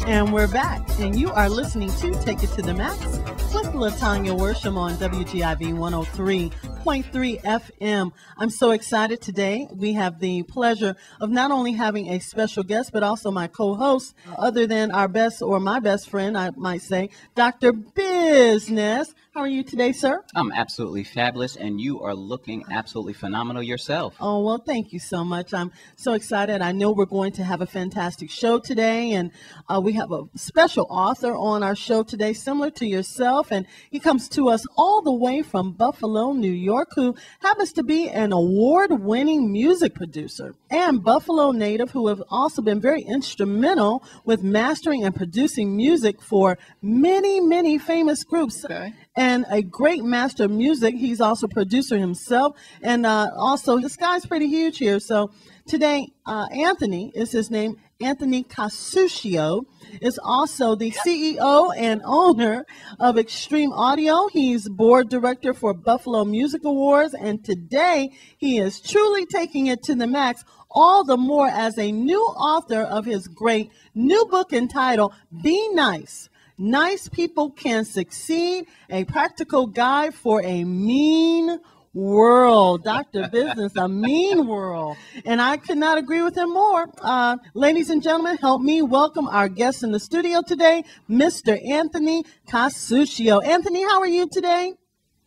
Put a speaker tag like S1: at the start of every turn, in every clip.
S1: And we're back, and you are listening to Take It to the Max with LaTanya Worsham on WGIV 103.3 FM. I'm so excited today. We have the pleasure of not only having a special guest, but also my co-host, other than our best or my best friend, I might say, Dr. Business. How are you today, sir?
S2: I'm absolutely fabulous, and you are looking absolutely phenomenal yourself.
S1: Oh, well, thank you so much. I'm so excited. I know we're going to have a fantastic show today, and we have a special author on our show today, similar to yourself, and he comes to us all the way from Buffalo, New York, who happens to be an award-winning music producer and Buffalo native who have also been very instrumental with mastering and producing music for many, many famous groups.
S2: Okay.
S1: And a great master of music. He's also a producer himself. And also, the sky's pretty huge here. So today, Anthony is his name. Anthony Casuccio is also the CEO and owner of Extreme Audio. He's board director for Buffalo Music Awards. And today, he is truly taking it to the max, all the more as a new author of his great new book entitled Be Nice. Nice People Can Succeed, a practical guide for a mean world. Dr. Business, a mean world. And I could not agree with him more. Ladies and gentlemen, help me welcome our guest in the studio today, Mr. Anthony Casuccio. Anthony, how are you today?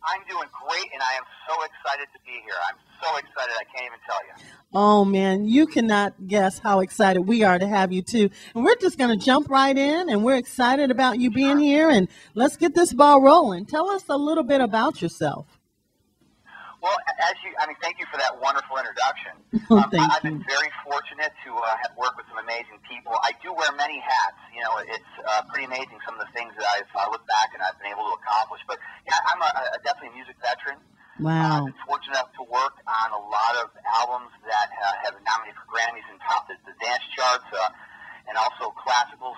S3: I'm doing great, and I am so excited to be here. I'm so excited I can't even tell you.
S1: Oh, man, you cannot guess how excited we are to have you, too. And we're just going to jump right in, and we're excited about you being here, and let's get this ball rolling. Tell us a little bit about yourself.
S3: Well, thank you for that wonderful introduction. I've been very fortunate to have worked with some amazing people. I do wear many hats. You know, it's pretty amazing some of the things that I've looked back and I've been able to accomplish. But yeah, I'm definitely a music veteran.
S1: Wow.
S3: I've been fortunate enough to work on a lot of albums that have been nominated for Grammys and topped the dance charts, and also classicals,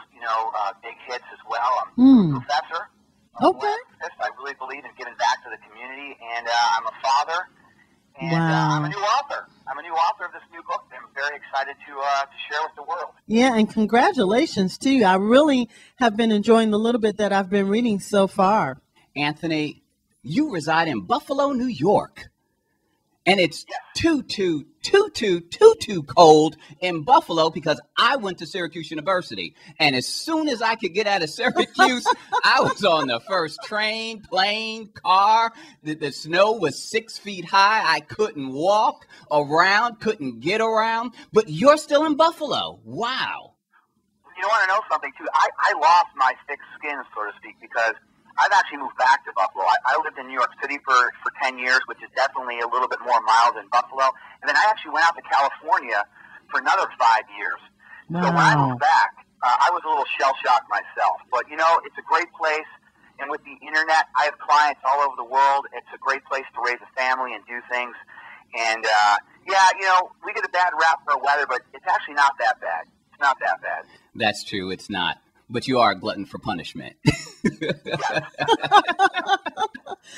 S3: big hits as well. I'm a professor.
S1: Okay.
S3: I really believe in giving back to the community, and I'm a father, and
S1: Wow.
S3: I'm a new author. I'm a new author of this new book that I'm very excited to share with the world.
S1: Yeah, and congratulations to you. I really have been enjoying the little bit that I've been reading so far.
S2: Anthony, you reside in Buffalo, New York, and it's too cold in Buffalo because I went to Syracuse University, and as soon as I could get out of Syracuse, I was on the first train, plane, car. The snow was 6 feet high. I couldn't walk around, couldn't get around, but you're still in Buffalo. Wow.
S3: You want to know something, too? I lost my thick skin, so to speak, because I've actually moved back to Buffalo. I lived in New York City for 10 years, which is definitely a little bit more mild than Buffalo. And then I actually went out to California for another 5 years.
S1: Wow.
S3: So when I moved back, I was a little shell-shocked myself. But, it's a great place. And with the Internet, I have clients all over the world. It's a great place to raise a family and do things. And, we get a bad rap for our weather, but it's actually not that bad. It's not that bad.
S2: That's true. It's not. But you are a glutton for punishment.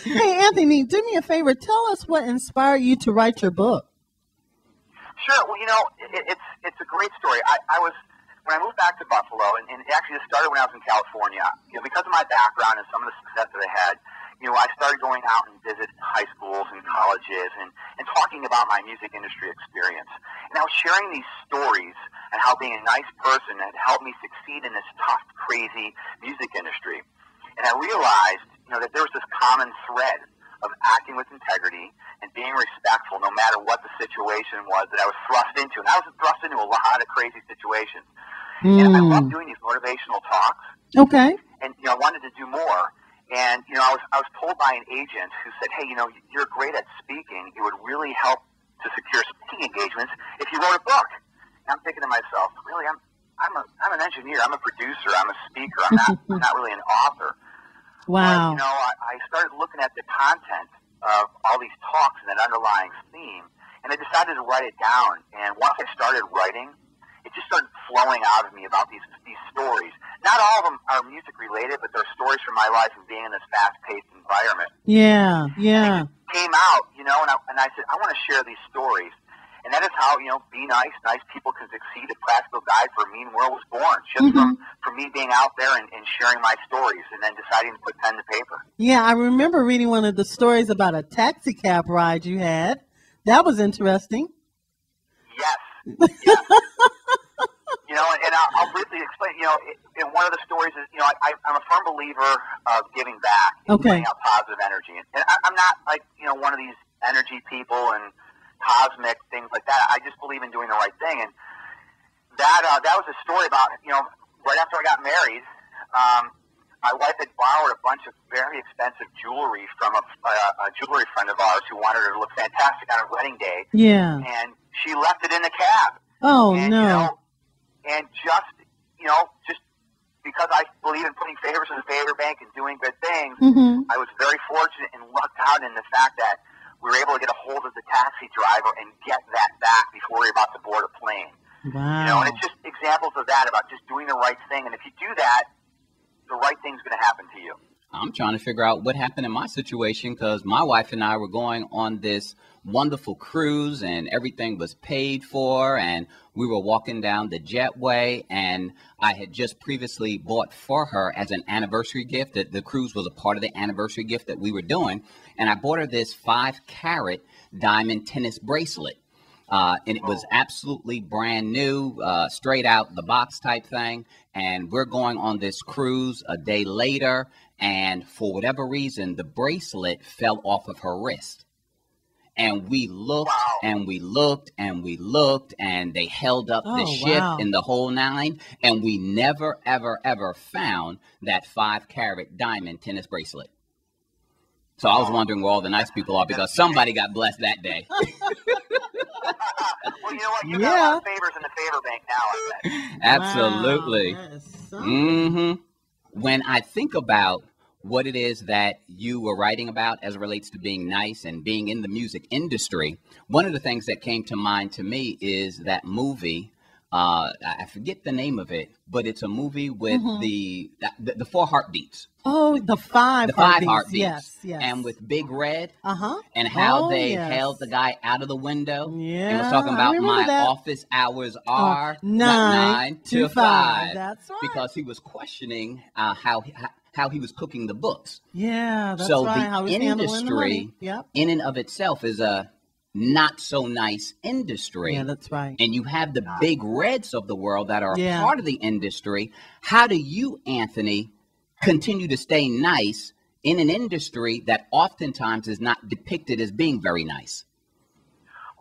S1: Hey, Anthony, do me a favor. Tell us what inspired you to write your book.
S3: Sure. Well, it's a great story. When I moved back to Buffalo, and it actually just started when I was in California, because of my background and some of the success that I had, I started going out and visit high schools and colleges and talking about my music industry experience. And I was sharing these stories and how being a nice person had helped me succeed in this tough, crazy music industry. And I realized, that there was this common thread of acting with integrity and being respectful no matter what the situation was that I was thrust into. And I was thrust into a lot of crazy situations. And I love doing these motivational talks.
S1: Okay.
S3: And, I wanted to do more. And, I was told by an agent who said, hey, you're great at speaking. It would really help to secure speaking engagements if you wrote a book. And I'm thinking to myself, really, I'm an engineer. I'm a producer. I'm a speaker. I'm not really an author.
S1: Wow.
S3: But, I started looking at the content of all these talks and that underlying theme, and I decided to write it down. And once I started writing, it just started flowing out of me about these stories. Not all of them are music related, but they're stories from my life and being in this fast-paced environment.
S1: Yeah.
S3: And it came out, and I said, I want to share these stories. And that is how, be nice. Nice people can succeed. A practical guide for a mean world was born just from me being out there and sharing my stories and then deciding to put pen to paper.
S1: Yeah, I remember reading one of the stories about a taxi cab ride you had. That was interesting.
S3: Yes. Yes. And I'll briefly explain, in one of the stories is, I'm a firm believer of giving back and putting out positive energy. And I'm not like, one of these energy people and cosmic things like that. I just believe in doing the right thing. And that was a story about, right after I got married, my wife had borrowed a bunch of very expensive jewelry from a jewelry friend of ours who wanted her to look fantastic on her wedding day. Yeah. And she left it in the cab.
S1: Oh, no.
S3: And just because I believe in putting favors in the favor bank and doing good things, I was very fortunate and lucked out in the fact that we were able to get a hold of the taxi driver and get that back before we were about to board a plane. Wow. And it's just examples of that, about just doing the right thing. And if you do that, the right thing's going to happen to you.
S2: I'm trying to figure out what happened in my situation, because my wife and I were going on this wonderful cruise and everything was paid for, and we were walking down the jetway, and I had just previously bought for her as an anniversary gift that the cruise was a part of the anniversary gift that we were doing, and I bought her this 5-carat diamond tennis bracelet. And it was absolutely brand new, straight out the box type thing. And we're going on this cruise a day later, and for whatever reason, the bracelet fell off of her wrist. And we looked and we looked and we looked, and they held up the ship in the whole 9. And we never, ever, ever found that 5-carat diamond tennis bracelet. So I was wondering where all the nice people are, because somebody got blessed that day.
S3: Well, you know what? You got a lot of favors in the favor bank now, I bet.
S2: Absolutely. Wow, when I think about what it is that you were writing about as it relates to being nice and being in the music industry, one of the things that came to mind to me is that movie. I forget the name of it, but it's a movie with the 4 heartbeats.
S1: Oh, the 5
S2: heartbeats.
S1: Yes, yes.
S2: And with Big Red, and how they held the guy out of the window. Yeah, and was talking about my office hours are 9 to 5.
S1: That's right.
S2: Because he was questioning how he was cooking the books.
S1: Yeah, that's
S2: so
S1: right.
S2: So
S1: how
S2: the industry, in and of itself, is a not so nice industry.
S1: Yeah, that's right.
S2: And you have the Big Reds of the world that are a part of the industry. How do you, Anthony, continue to stay nice in an industry that oftentimes is not depicted as being very nice?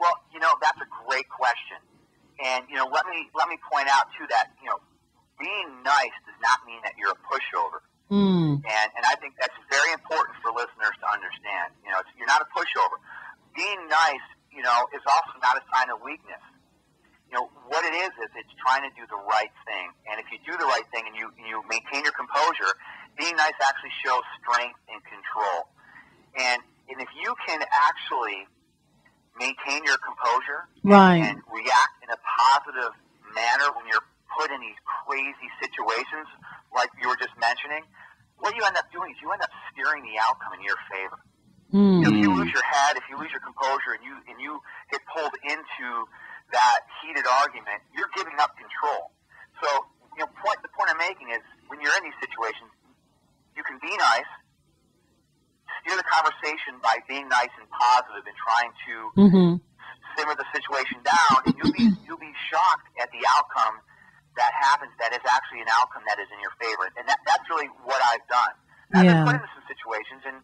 S3: Well, that's a great question. And, let me point out too that, being nice does not mean that you're a pushover. And I think that's very important for listeners to understand. You're not a pushover. Being nice, is also not a sign of weakness. What it is it's trying to do the right thing. And if you do the right thing and you maintain your composure, being nice actually shows strength and control. And if you can actually maintain your composure and react in a positive manner when you're put in these crazy situations like you were just mentioning, what you end up doing is you end up steering the outcome in your favor. If you lose your head, if you lose your composure, and you get pulled into that heated argument, you're giving up control. So, the point I'm making is, when you're in these situations, you can be nice, steer the conversation by being nice and positive and trying to simmer the situation down, and you'll be shocked at the outcome that happens. That is actually an outcome that is in your favor, and that's really what I've done. I've been put into some situations, and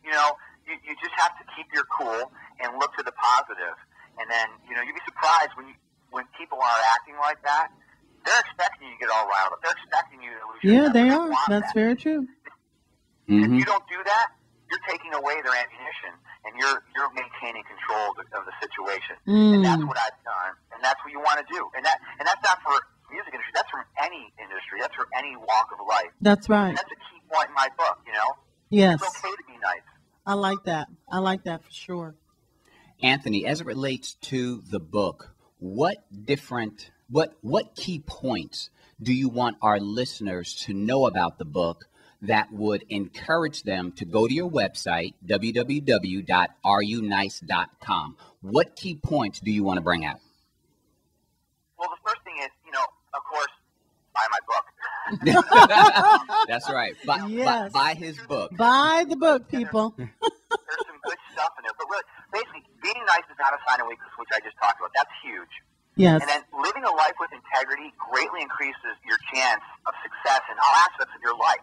S3: you just have to keep your cool and look to the positive. And then, you'd be surprised when people are acting like that. They're expecting you to get all riled up. They're expecting you to lose your temper.
S1: They are. That's very true.
S3: If you don't do that, you're taking away their ammunition, and you're maintaining control of the situation. And that's what I've done, and that's what you want to do. And that's not for music industry. That's from any industry. That's from any walk of life.
S1: That's right.
S3: And that's a key point in my book.
S1: Yes.
S3: It's okay to be nice.
S1: I like that. I like that for sure.
S2: Anthony, as it relates to the book, what key points do you want our listeners to know about the book that would encourage them to go to your website, www.areyounice.com. What key points do you want to bring out?
S3: Well, the first thing is, of course, buy my book.
S2: That's right.
S1: Yes.
S2: Buy his book.
S1: Buy the book, people.
S3: There's some good stuff in there. But really, basically, being nice is not a sign of weakness, which I just talked about. That's huge.
S1: Yes.
S3: And then living a life with integrity greatly increases your chance of success in all aspects of your life.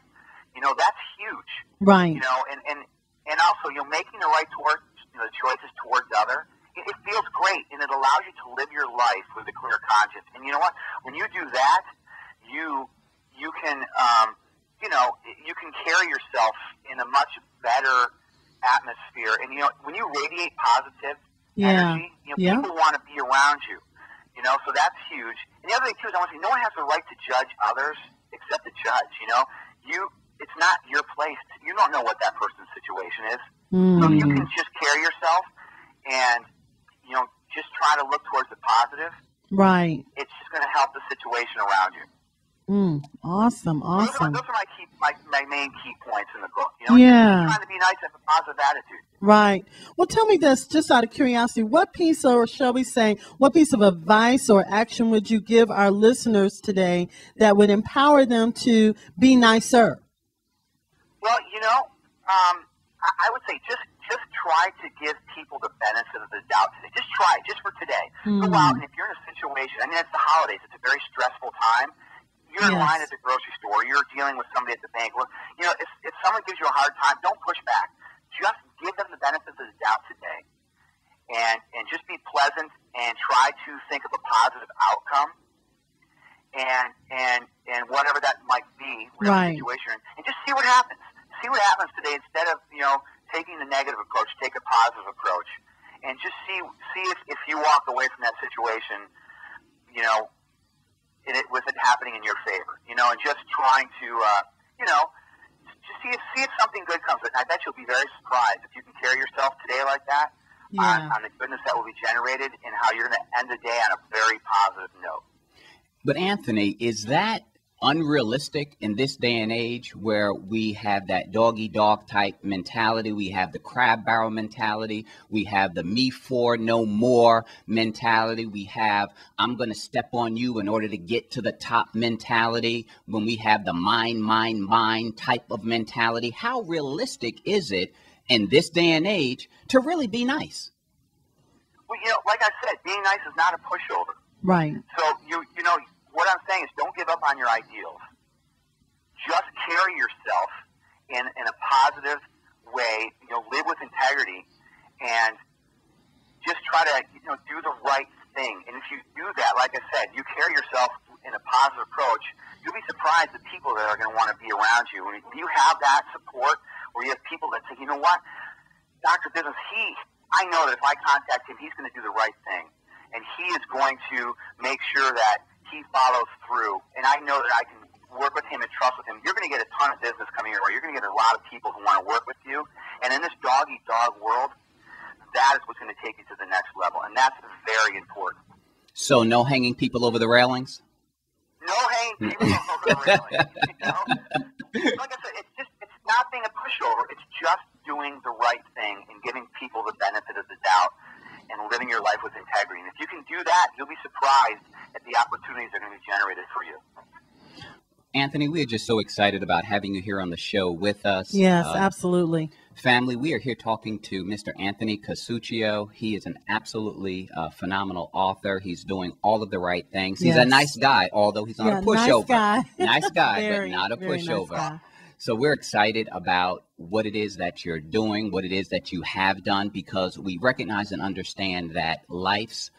S3: That's huge.
S1: Right.
S3: And also, making the right choices towards others, it feels great, and it allows you to live your life with a clear conscience. And you know what? When you do that, you can you can carry yourself in a much better atmosphere. And when you radiate positive energy, people want to be around you. So that's huge. And the other thing too is I want to say no one has the right to judge others except the judge. It's not your place. You don't know what that person's situation is. So if you can just carry yourself and just try to look towards the positive. Right. It's just going to help the situation around you.
S1: Awesome.
S3: Those are my main key points in the book.
S1: Yeah.
S3: Trying to be nice and have a positive attitude.
S1: Right. Well, tell me this, just out of curiosity, what piece, or shall we say, what piece of advice or action would you give our listeners today that would empower them to be nicer?
S3: Well, I would say just try to give people the benefit of the doubt today. Just try it, just for today. Go out, and if you're in a situation, it's the holidays, it's a very stressful time. You're in line at the grocery store. You're dealing with somebody at the bank. Well, if someone gives you a hard time, don't push back. Just give them the benefit of the doubt today, and just be pleasant and try to think of a positive outcome, and whatever that might be, whatever situation, and just see what happens. See what happens today. Instead of taking the negative approach, take a positive approach, and just see if you walk away from that situation, with it happening in your favor, and just trying to, just see if something good comes. And I bet you'll be very surprised if you can carry yourself today like that, on the goodness that will be generated, and how you're going to end the day on a very positive note.
S2: But Anthony, is that unrealistic in this day and age where we have that dog-eat-dog type mentality? We have the crab barrel mentality. We have the me for no more mentality. We have I'm going to step on you in order to get to the top mentality. When we have the mine type of mentality, how realistic is it in this day and age to really be nice?
S3: Well, like I said, being nice is not a pushover.
S1: Right.
S3: So what I'm saying is don't give up on your ideals. Just carry yourself in a positive way, live with integrity, and just try to, do the right thing. And if you do that, like I said, you carry yourself in a positive approach, you'll be surprised the people that are going to want to be around you. When you have that support, where you have people that say, you know what, Dr. Business, I know that if I contact him, he's going to do the right thing. And he is going to make sure that he follows through, and I know that I can work with him and trust with him. You're going to get a ton of business coming your way. You're going to get a lot of people who want to work with you. And in this dog-eat-dog world, that is what's going to take you to the next level, and that's very important.
S2: So no hanging people over the railings?
S3: No hanging people over the railings. Like I said, it's not being a pushover. It's just doing the right thing and giving people the benefit of the doubt and living your life with integrity. And if you can do that, you'll be surprised at the opportunities that are going to be generated for you.
S2: Anthony, we are just so excited about having you here on the show with us.
S1: Yes, absolutely.
S2: Family, we are here talking to Mr. Anthony Casuccio. He is an absolutely phenomenal author. He's doing all of the right things. He's a nice guy, although he's not a pushover. Nice guy, but not a pushover. Nice. So we're excited about what it is that you're doing, what it is that you have done, because we recognize and understand that life's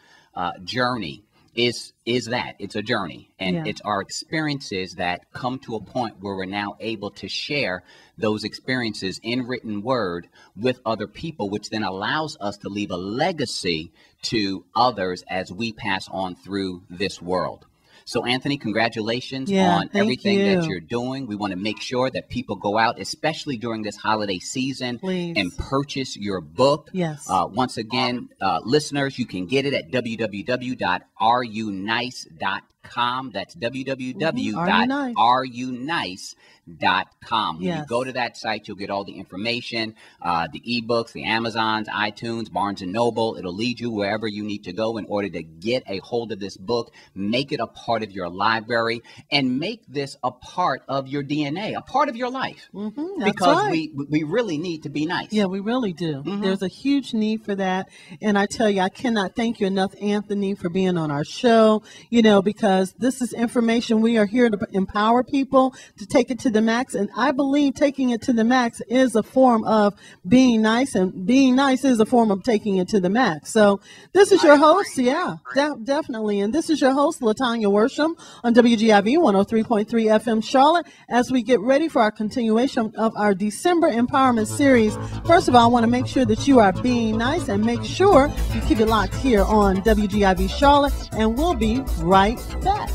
S2: journey is that. It's a journey, and it's our experiences that come to a point where we're now able to share those experiences in written word with other people, which then allows us to leave a legacy to others as we pass on through this world. So, Anthony, congratulations on everything that you're doing. We want to make sure that people go out, especially during this holiday season, and purchase your book.
S1: Yes.
S2: Once again, listeners, you can get it at www.areyounice.com. That's www.arunice.com. When you go to that site, you'll get all the information, the ebooks, the Amazons, iTunes, Barnes & Noble. It'll lead you wherever you need to go in order to get a hold of this book, make it a part of your library, and make this a part of your DNA, a part of your life. Because we really need to be nice.
S1: Yeah, we really do. There's a huge need for that. And I tell you, I cannot thank you enough, Anthony, for being on our show, because this is information. We are here to empower people to take it to the max. And I believe taking it to the max is a form of being nice, and being nice is a form of taking it to the max. So this is your host. Yeah, definitely. And this is your host, LaTanya Worsham, on WGIV 103.3 FM Charlotte, as we get ready for our continuation of our December Empowerment Series. First of all, I want to make sure that you are being nice, and make sure you keep it locked here on WGIV Charlotte, and we'll be right back.